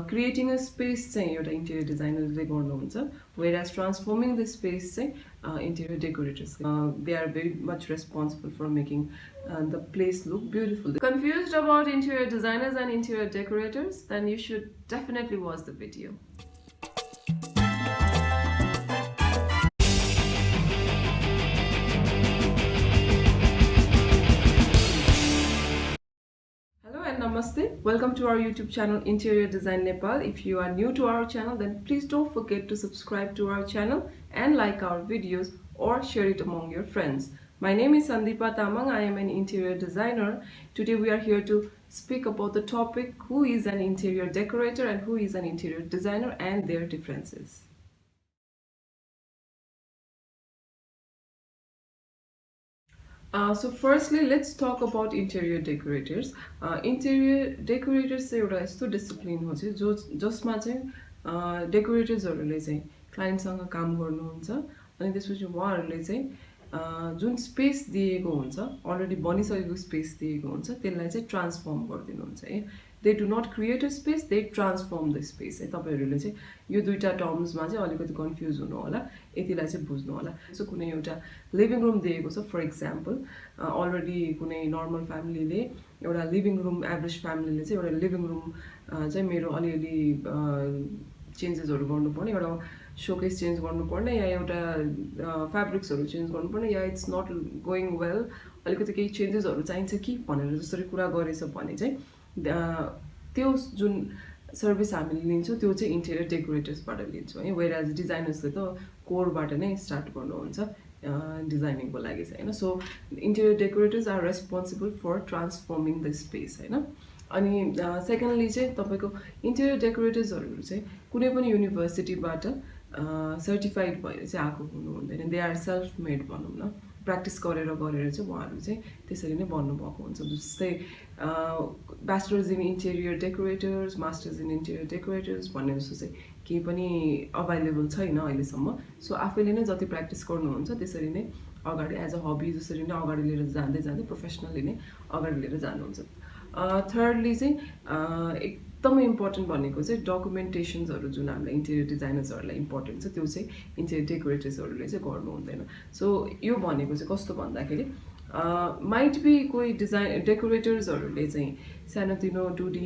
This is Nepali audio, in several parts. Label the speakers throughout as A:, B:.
A: creating a space चाहिँ एउटा interior designerले गर्नुहुन्छ, whereas transforming the space चाहिँ interior decorators. They are very much responsible for making the place look beautiful. Confused about interior designers and interior decorators? Then you should definitely watch the video. Namaste. Welcome to our YouTube channel Interior Design Nepal. If you are new to our channel, then please don't forget to subscribe to our channel and like our videos or share it among your friends. My name is SANDIPA Tamang. I am an interior designer. Today we are here to speak about the topic who is an interior decorator and who is an interior designer and their differences. So firstly, let's talk about interior decorators. Interior decorators चाहिँ एउटा यस्तो डिसिप्लिन हो चाहिँ जसमा चाहिँ डेकोरेटर्सहरूले चाहिँ क्लाइन्टसँग काम गर्नुहुन्छ अनि त्यसपछि उहाँहरूले चाहिँ जुन स्पेस दिएको हुन्छ अलरेडी बनिसकेको स्पेस दिएको हुन्छ त्यसलाई चाहिँ ट्रान्सफर्म गरिदिनुहुन्छ है. They do not create a space, they transform the space है. तपाईँहरूले चाहिँ यो दुईटा टर्म्समा चाहिँ अलिकति कन्फ्युज हुनु होला, यतिलाई चाहिँ बुझ्नु होला. सो कुनै एउटा लिभिङ रुम दिएको छ फर इक्जाम्पल, अलरेडी कुनै नर्मल फ्यामिलीले एउटा लिभिङ रुम, एभरेज फ्यामिलीले चाहिँ एउटा लिभिङ रुम चाहिँ मेरो अलिअलि चेन्जेसहरू गर्नुपर्ने, एउटा शोकेस चेन्ज गर्नुपर्ने या एउटा फ्याब्रिक्सहरू चेन्ज गर्नुपर्ने या इट्स नट गोइङ वेल, अलिकति केही चेन्जेसहरू चाहिन्छ कि भनेर जसरी कुरा गरेछ भने चाहिँ त्यो जुन सर्भिस हामीले लिन्छौँ त्यो चाहिँ इन्टेरियर डेकोरेटर्सबाट लिन्छौँ है. वेयर एज डिजाइनर्सले त कोरबाट नै स्टार्ट गर्नुहुन्छ डिजाइनिङको लागि चाहिँ होइन. So interior decorators are responsible for transforming the space होइन. अनि सेकेन्डली चाहिँ तपाईँको इन्टेरियर डेकोरेटर्सहरू चाहिँ कुनै पनि युनिभर्सिटीबाट सर्टिफाइड भएर चाहिँ आएको हुनु हुँदैन. दे आर सेल्फ मेड भनौँ न, प्र्याक्टिस गरेर चाहिँ उहाँहरू चाहिँ त्यसरी नै बन्नुभएको हुन्छ. जस्तै bachelors in interior decorators, masters in interior decorators भन्ने जस्तो चाहिँ केही पनि अभाइलेबल छैन अहिलेसम्म. सो आफैले नै जति प्र्याक्टिस गर्नुहुन्छ त्यसरी नै अगाडि एज अ हबी जसरी नै अगाडि लिएर जाँदै जाँदै प्रोफेसनली नै अगाडि लिएर जानुहुन्छ. थर्डली चाहिँ एकदमै इम्पोर्टेन्ट भनेको चाहिँ डकुमेन्टेसन्सहरू जुन हामीलाई इन्टेरियर डिजाइनर्सहरूलाई इम्पोर्टेन्ट छ त्यो चाहिँ इन्टेरियर डेकोरेटर्सहरूले चाहिँ गर्नु हुँदैन. सो यो भनेको चाहिँ कस्तो भन्दाखेरि माइट बी कोही डिजाइन डेकोरेटर्सहरूले चाहिँ सानोतिनो 2D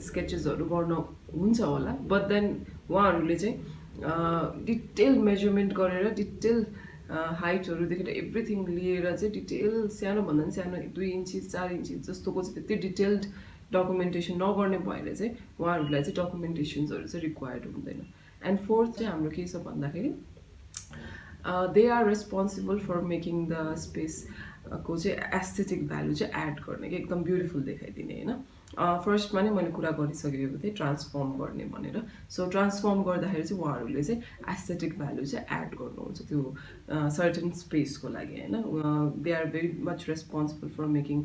A: स्केचेसहरू गर्न हुन्छ होला, बट देन उहाँहरूले चाहिँ डिटेल मेजरमेन्ट गरेर डिटेल हाइटहरूदेखि एभ्रिथिङ लिएर चाहिँ डिटेल सानोभन्दा पनि सानो 2 इन्ची 4 इन्ची जस्तोको चाहिँ त्यति डिटेल्ड डकुमेन्टेसन नगर्ने भएर चाहिँ उहाँहरूलाई चाहिँ डकुमेन्टेसन्सहरू चाहिँ रिक्वायर्ड हुँदैन. एन्ड फोर्थ चाहिँ हाम्रो के छ भन्दाखेरि they are responsible for making the space को चाहिँ एस्थेटिक भ्यालु चाहिँ एड गर्ने कि एकदम ब्युटिफुल देखाइदिने होइन. फर्स्टमा नै मैले कुरा गरिसकेको थिएँ ट्रान्सफर्म गर्ने भनेर. सो ट्रान्सफर्म गर्दाखेरि चाहिँ उहाँहरूले चाहिँ एस्थेटिक भ्यालु चाहिँ एड गर्नुहुन्छ त्यो सर्टेन स्पेसको लागि होइन. They are very much responsible for making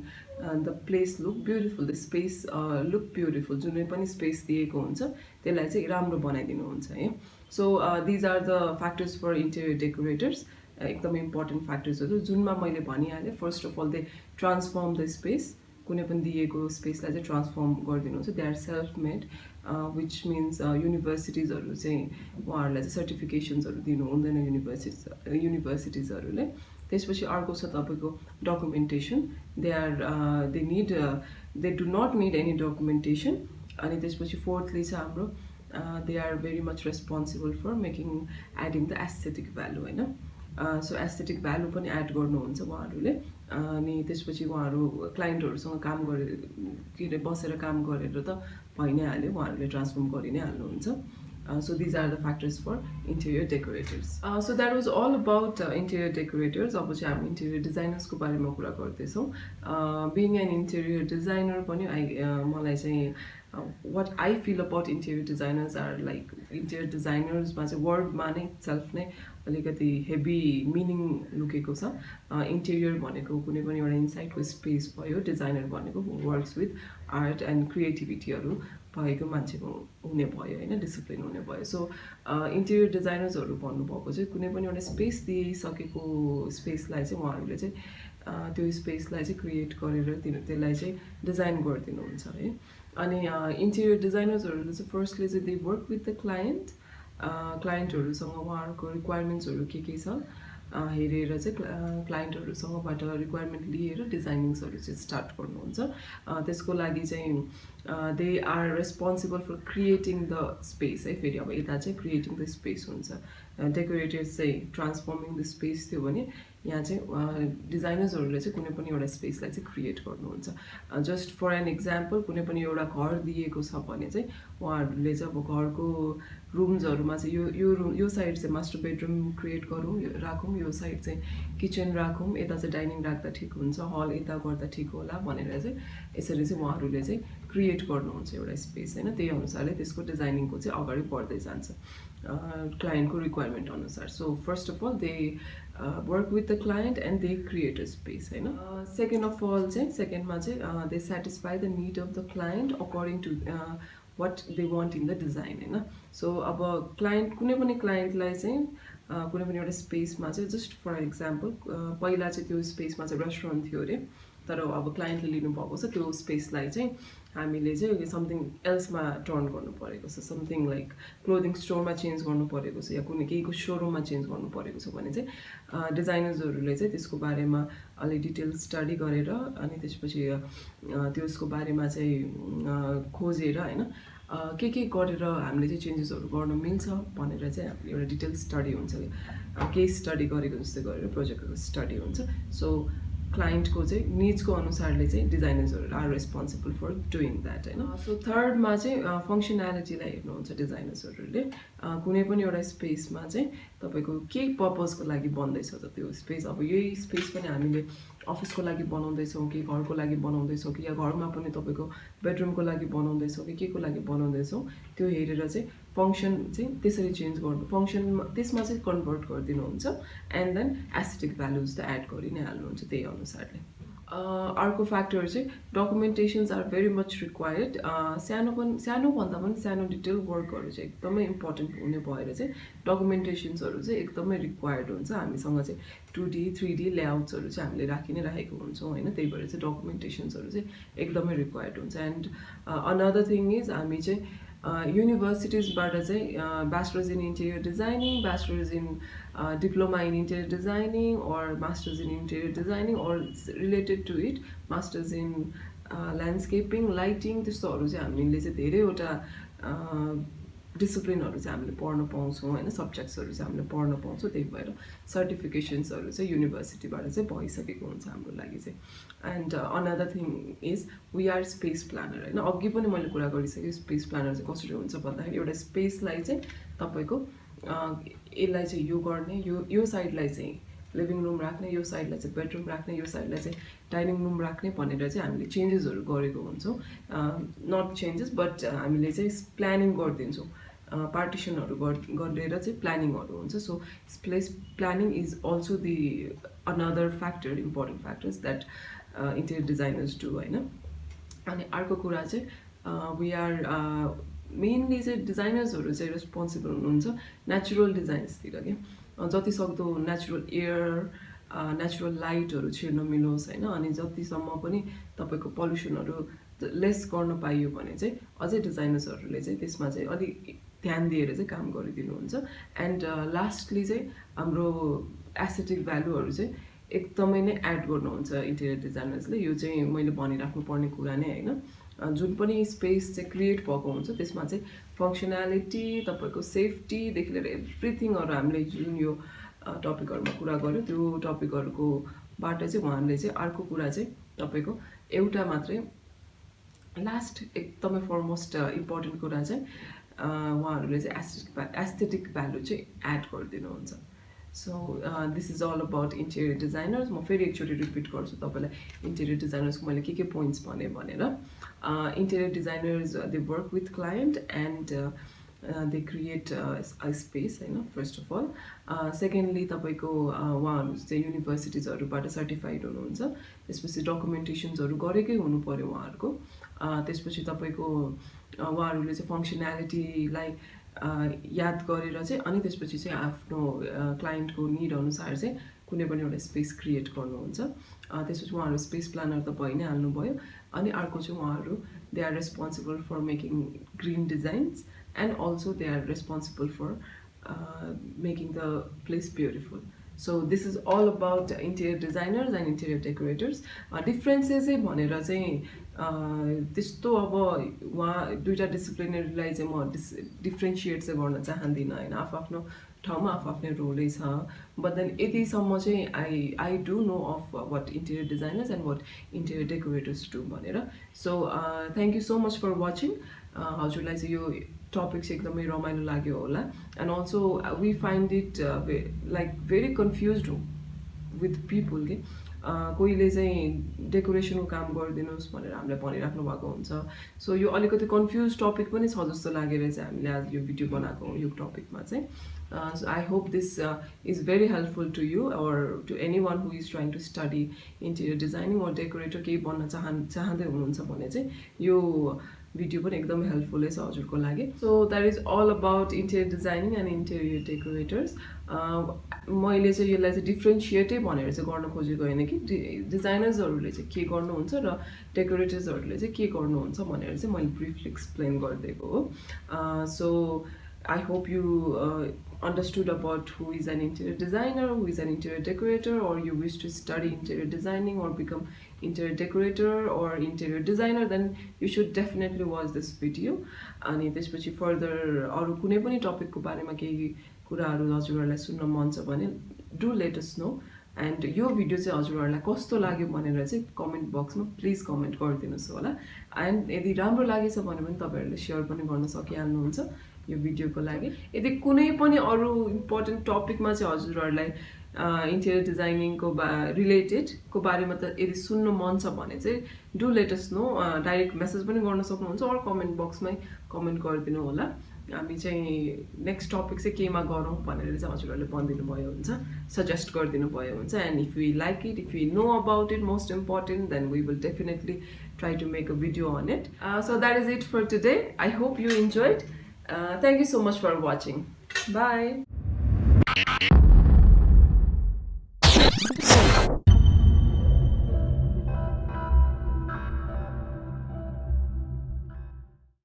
A: the place look beautiful, the space look beautiful. जुनै पनि स्पेस दिएको हुन्छ त्यसलाई चाहिँ राम्रो बनाइदिनुहुन्छ है. So these are the factors for interior decorators. एकदमै इम्पोर्टेन्ट फ्याक्टर्सहरू जुनमा मैले भनिहालेँ. First of all they transform the space, कुनै पनि दिएको स्पेसलाई चाहिँ ट्रान्सफर्म गरिदिनुहुन्छ. They are self made, which means युनिभर्सिटिजहरू चाहिँ उहाँहरूलाई चाहिँ सर्टिफिकेसन्सहरू दिनु हुँदैन युनिभर्सिटिजहरूले. त्यसपछि अर्को छ तपाईँको documentation. They do not need any documentation. अनि त्यसपछि फोर्थली छ हाम्रो they are very much responsible for making adding the aesthetic value होइन. सो एस्थेटिक भ्यालु पनि एड गर्नुहुन्छ उहाँहरूले. अनि त्यसपछि उहाँहरू क्लाइन्टहरूसँग काम गरेर के अरे बसेर काम गरेर त भइ नै हाल्यो, उहाँहरूले ट्रान्सफर्म गरि नै हाल्नुहुन्छ. So these are the factors for interior decorators. So that was all about interior decorators. अब चाहिँ हामी interior designers को बारेमा कुरा गर्दैछौँ. Being an interior designer पनि मलाई चाहिँ what I feel about interior designers are like interior designers मा चाहिँ वर्डमा नै सेल्फ नै अलिकति हेभी मिनिङ लुकेको छ. इन्टेरियर भनेको कुनै पनि एउटा इनसाइडको स्पेस भयो, डिजाइनर भनेको वर्क्स विथ आर्ट एन्ड क्रिएटिभिटीहरू भएको मान्छे हुने भयो होइन, डिसिप्लिन हुने भयो. सो इन्टेरियर डिजाइनर्सहरू भन्नुभएको चाहिँ कुनै पनि एउटा स्पेस दिइसकेको स्पेसलाई चाहिँ उहाँहरूले चाहिँ त्यो स्पेसलाई चाहिँ क्रिएट गरेर त्यसलाई चाहिँ डिजाइन गरिदिनुहुन्छ है. अनि इन्टेरियर डिजाइनर्सहरूले चाहिँ फर्स्टले चाहिँ they work with the client, क्लाइन्टहरूसँग उहाँहरूको रिक्वायरमेन्ट्सहरू के छ हेरेर चाहिँ क्लाइन्टहरूसँगबाट रिक्वायरमेन्ट लिएर डिजाइनिङ्सहरू चाहिँ स्टार्ट गर्नुहुन्छ। त्यसको लागि चाहिँ they are responsible for creating the space है। फेरि अब यता चाहिँ क्रिएटिङ द स्पेस हुन्छ, डेकोरेटर्स चाहिँ ट्रान्सफर्मिङ द स्पेस थियो भने यहाँ चाहिँ डिजाइनर्सहरूले चाहिँ कुनै पनि एउटा स्पेसलाई चाहिँ क्रिएट गर्नुहुन्छ। जस्ट फर एन इक्जाम्पल, कुनै पनि एउटा घर दिएको छ भने चाहिँ उहाँहरूले चाहिँ अब घरको रुम्सहरूमा चाहिँ यो साइड चाहिँ मास्टर बेडरुम क्रिएट गरौँ, राखौँ, यो साइड चाहिँ किचन राखौँ, यता चाहिँ डाइनिङ राख्दा ठिक हुन्छ, हल यता गर्दा ठिक होला भनेर चाहिँ यसरी चाहिँ उहाँहरूले चाहिँ क्रिएट गर्नुहुन्छ एउटा स्पेस होइन। त्यही अनुसारले त्यसको डिजाइनिङको चाहिँ अगाडि बढ्दै जान्छ क्लाइन्टको रिक्वायरमेन्ट अनुसार। So first of all they work with the client and they create a space होइन। सेकेन्ड अफ अल चाहिँ सेकेन्डमा चाहिँ they satisfy the need of the client according to what they want in the design होइन। सो अब कुनै पनि क्लाइन्टलाई चाहिँ कुनै पनि एउटा स्पेसमा चाहिँ जस्ट फर इक्जाम्पल पहिला चाहिँ त्यो स्पेसमा चाहिँ रेस्टुरेन्ट थियो अरे, तर अब क्लाइन्टले लिनुभएको छ त्यो स्पेसलाई चाहिँ हामीले चाहिँ समथिङ एल्समा टर्न गर्नु परेको छ, समथिङ लाइक क्लोदिङ स्टोरमा चेन्ज गर्नु परेको छ या कुनै केहीको सोरुममा चेन्ज गर्नु परेको छ भने चाहिँ डिजाइनर्सहरूले चाहिँ त्यसको बारेमा अलिक डिटेल स्टडी गरेर अनि त्यसपछि त्यसको बारेमा चाहिँ खोजेर होइन के गरेर हामीले चाहिँ चेन्जेसहरू गर्न मिल्छ भनेर चाहिँ हामीले एउटा डिटेल स्टडी हुन्छ, केस स्टडी गरेको जस्तै गरेर प्रोजेक्टको स्टडी हुन्छ। सो क्लाइन्टको चाहिँ निड्सको अनुसारले चाहिँ डिजाइनर्सहरू are responsible for doing that होइन। सो थर्डमा चाहिँ फङ्सनालिटीलाई हेर्नुहुन्छ डिजाइनर्सहरूले। कुनै पनि एउटा स्पेसमा चाहिँ तपाईँको के पर्पजको लागि बन्दैछ त त्यो स्पेस, अब यही स्पेस पनि हामीले अफिसको लागि बनाउँदैछौँ कि घरको लागि बनाउँदैछौँ कि या घरमा पनि तपाईँको बेडरुमको लागि बनाउँदैछौँ कि के को लागि बनाउँदैछौँ त्यो हेरेर चाहिँ फङ्सन चाहिँ त्यसरी चेन्ज गर्नु, फङ्सनमा त्यसमा चाहिँ कन्भर्ट गरिदिनुहुन्छ एन्ड देन एस्थेटिक भ्यालुज त एड गरि नै हाल्नुहुन्छ त्यही अनुसारले। अर्को फ्याक्टर चाहिँ डकुमेन्टेसन्स आर भेरी मच रिक्वायर्ड। सानोभन्दा पनि सानो डिटेल वर्कहरू चाहिँ एकदमै इम्पोर्टेन्ट हुने भएर चाहिँ डकुमेन्टेसन्सहरू चाहिँ एकदमै रिक्वायर्ड हुन्छ। हामीसँग चाहिँ 2D 3D लेआउट्सहरू चाहिँ हामीले राखि नै राखेको हुन्छौँ होइन, त्यही भएर चाहिँ डकुमेन्टेसन्सहरू चाहिँ एकदमै रिक्वायर्ड हुन्छ। एन्ड अनदर थिङ इज हामी चाहिँ युनिभर्सिटिजबाट चाहिँ bachelors in interior designing, bachelors in diploma in interior designing or masters in interior designing or related to it, masters in landscaping, lighting, त्यस्तोहरू चाहिँ हामीले चाहिँ धेरैवटा डिसिप्लिनहरू चाहिँ हामीले पढ्न पाउँछौँ होइन, सब्जेक्ट्सहरू चाहिँ हामीले पढ्न पाउँछौँ। त्यही भएर सर्टिफिकेसन्सहरू चाहिँ युनिभर्सिटीबाट चाहिँ भइसकेको हुन्छ हाम्रो लागि चाहिँ। And another thing is we are space planner होइन। अघि पनि मैले कुरा गरिसकेँ स्पेस प्लानर चाहिँ कसरी हुन्छ भन्दाखेरि एउटा स्पेसलाई चाहिँ तपाईँको यसलाई चाहिँ यो गर्ने, यो साइडलाई चाहिँ लिभिङ रुम राख्ने, यो साइडलाई चाहिँ बेडरुम राख्ने, यो साइडलाई चाहिँ डाइनिङ रुम राख्ने भनेर चाहिँ हामीले चेन्जेसहरू गरेको हुन्छौँ। नट चेन्जेस बट हामीले चाहिँ प्लानिङ गरिदिन्छौँ, पार्टिसनहरू गरेर चाहिँ प्लानिङहरू हुन्छ। So place planning is also the another factor, important factors that interior designers do होइन। अनि अर्को कुरा चाहिँ वी आर मेनली चाहिँ डिजाइनर्सहरू चाहिँ रेस्पोन्सिबल हुनुहुन्छ नेचुरल डिजाइन्सतिर कि जति सक्दो नेचुरल एयर, नेचुरल लाइटहरू छिर्न मिलोस् होइन। अनि जतिसम्म पनि तपाईँको पल्युसनहरू लेस गर्न पाइयो भने चाहिँ अझै डिजाइनर्सहरूले चाहिँ त्यसमा चाहिँ अलिक ध्यान दिएर चाहिँ काम गरिदिनुहुन्छ। एन्ड लास्टली चाहिँ हाम्रो एस्थेटिक भ्यालुहरू चाहिँ एकदमै नै एड गर्नुहुन्छ इन्टेरियर डिजाइनर्सले। यो चाहिँ मैले भनिराख्नु पर्ने कुरा नै होइन। जुन पनि स्पेस चाहिँ क्रिएट भएको हुन्छ त्यसमा चाहिँ फङ्सनालिटी, तपाईँको सेफ्टीदेखि लिएर एभ्रिथिङहरू हामीले जुन यो टपिकहरूमा कुरा गऱ्यो त्यो टपिकहरूकोबाट चाहिँ उहाँहरूले चाहिँ अर्को कुरा चाहिँ तपाईँको एउटा मात्रै लास्ट एकदमै फरमोस्ट इम्पोर्टेन्ट कुरा चाहिँ उहाँहरूले चाहिँ एस्थेटिक भ्यालु चाहिँ एड गरिदिनुहुन्छ। So this is all about interior designers. म फेरि एकचोटि रिपिट गर्छु तपाईँलाई इन्टेरियर डिजाइनर्सको मैले के पोइन्ट्स भने भनेर। Interior designers they work with client and they create a space होइन फर्स्ट अफ अल। सेकेन्डली तपाईँको उहाँहरू चाहिँ युनिभर्सिटिजहरूबाट सर्टिफाइड हुनुहुन्छ, त्यसपछि डकुमेन्टेसन्सहरू गरेकै हुनु पऱ्यो उहाँहरूको। त्यसपछि तपाईँको उहाँहरूले चाहिँ फङ्सनालिटीलाई याद गरेर चाहिँ अनि त्यसपछि चाहिँ आफ्नो क्लाइन्टको निड अनुसार चाहिँ कुनै पनि एउटा स्पेस क्रिएट गर्नुहुन्छ त्यसपछि उहाँहरू स्पेस प्लानर त भइ नै हाल्नुभयो अनि अर्को चाहिँ उहाँहरू they are responsible for making green designs and also they are responsible for making the place beautiful. So this is all about interior designers and interior decorators. Differences चाहिँ भनेर चाहिँ त्यस्तो अब उहाँ दुईटा डिसिप्लिनरीलाई चाहिँ म डिफ्रेन्सिएट चाहिँ गर्न चाहदिनँ हैन आफ्नो ठाउँमा आफ्नै रोलै छ बट देन यतिसम्म चाहिँ I do know of what interior designers and what interior decorators do भनेर so thank you so much for watching हजुरलाई चाहिँ यो टपिक चाहिँ एकदमै रमाइलो लाग्यो होला and also we find it like very confuse with people के कोहीले चाहिँ डेकोरेसनको काम गरिदिनुहोस् भनेर हामीलाई भनिराख्नु भएको हुन्छ सो यो अलिकति कन्फ्युज टपिक पनि छ जस्तो लागेर चाहिँ हामीले आज यो भिडियो बनाएको यो टपिकमा चाहिँ so I hope this is very helpful to you or to anyone who is trying to study interior designing or decorator केही बन्न चाहँदै हुनुहुन्छ भने चाहिँ यो भिडियो पनि एकदमै हेल्पफुल छ हजुरको लागि so that is all about interior designing and interior decorators मैले चाहिँ यसलाई चाहिँ डिफ्रेन्सिएटै भनेर चाहिँ गर्न खोजेको होइन कि डिजाइनर्सहरूले चाहिँ के गर्नुहुन्छ र डेकोरेटर्सहरूले चाहिँ के गर्नुहुन्छ भनेर चाहिँ मैले ब्रिफली एक्सप्लेन गरिदिएको हो so I hope you understood about who is an interior designer, who is an interior decorator, or you wish to study interior designing or become interior decorator or interior designer, then you should definitely watch this video. अनि त्यसपछि फर्दर अरू कुनै पनि टपिकको बारेमा केही कुराहरू हजुरहरूलाई सुन्न मन छ भने do let us know and यो भिडियो चाहिँ हजुरहरूलाई कस्तो लाग्यो भनेर चाहिँ कमेन्ट बक्समा प्लिज कमेन्ट गरिदिनुहोस् होला एन्ड यदि राम्रो लागेछ भने पनि तपाईँहरूले सेयर पनि गर्न सकिहाल्नुहुन्छ यो भिडियोको लागि यदि कुनै पनि अरू इम्पोर्टेन्ट टपिकमा चाहिँ हजुरहरूलाई इन्टेरियर डिजाइनिङको रिलेटेडको बारेमा त यदि सुन्नु मन छ भने चाहिँ do let us know direct message पनि गर्न सक्नुहुन्छ अर कमेन्ट बक्समै कमेन्ट गरिदिनु होला हामी चाहिँ नेक्स्ट टपिक चाहिँ केमा गरौँ भनेर चाहिँ हजुरहरूले भनिदिनु भयो हुन्छ सजेस्ट गरिदिनु भयो हुन्छ and if you like it if you know about it most important then we will definitely try to make a video on it so that is it for today I hope you enjoyed thank you so much for watching. Bye.